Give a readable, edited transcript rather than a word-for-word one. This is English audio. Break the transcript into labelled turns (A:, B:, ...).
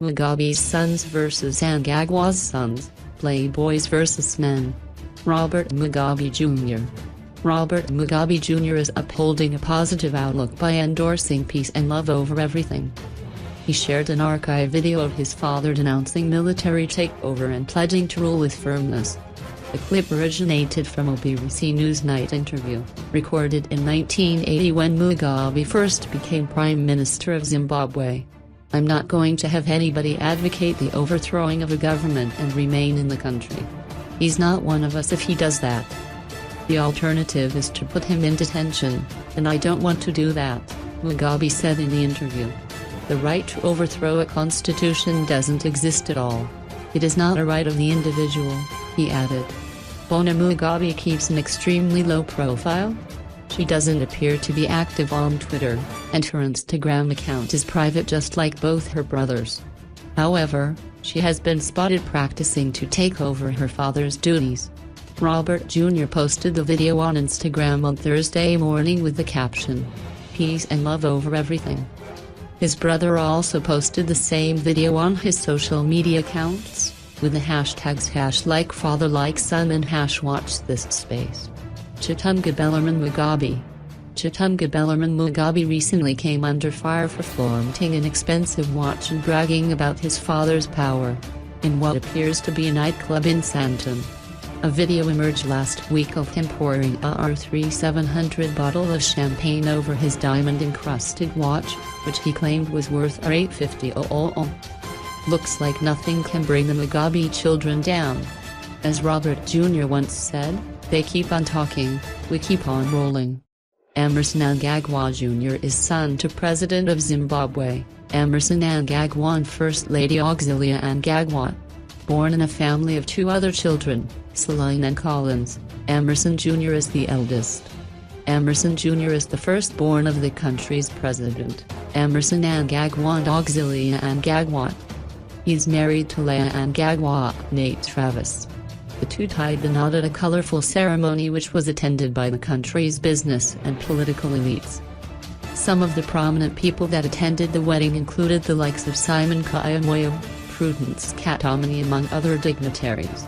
A: Mugabe's sons versus Mnangagwa's sons, playboys versus men. Robert Mugabe Jr. Robert Mugabe Jr. is upholding a positive outlook by endorsing peace and love over everything. He shared an archive video of his father denouncing military takeover and pledging to rule with firmness. The clip originated from a BBC Newsnight interview, recorded in 1980 when Mugabe first became Prime Minister of Zimbabwe. "I'm not going to have anybody advocate the overthrowing of a government and remain in the country. He's not one of us if he does that. The alternative is to put him in detention, and I don't want to do that," Mugabe said in the interview. "The right to overthrow a constitution doesn't exist at all. It is not a right of the individual," he added. Bona Mugabe keeps an extremely low profile. She doesn't appear to be active on Twitter, and her Instagram account is private just like both her brothers. However, she has been spotted practicing to take over her father's duties. Robert Jr. posted the video on Instagram on Thursday morning with the caption, "Peace and love over everything." His brother also posted the same video on his social media accounts, with the hashtags #LikeFatherLikeSon and #WatchThisSpace. Chitunga Bellarmine Mugabe. Chitunga Bellarmine Mugabe recently came under fire for flaunting an expensive watch and bragging about his father's power, in what appears to be a nightclub in Sandton. A video emerged last week of him pouring a R3700 bottle of champagne over his diamond-encrusted watch, which he claimed was worth $850. "Looks like nothing can bring the Mugabe children down." As Robert Jr. once said, "They keep on talking, we keep on rolling." Emmerson Mnangagwa Jr. is son to President of Zimbabwe, Emmerson Mnangagwa and First Lady Xolani Gwala. Born in a family of two other children, Celine and Collins, Emmerson Jr. is the eldest. Emmerson Jr. is the firstborn of the country's president, Emmerson Mnangagwa and Xolani Gwala. He is married to Leah Mnangagwa, Nate Travis. The two tied the knot at a colorful ceremony which was attended by the country's business and political elites. Some of the prominent people that attended the wedding included the likes of Simon Kyamoyo, Prudence Katamani among other dignitaries.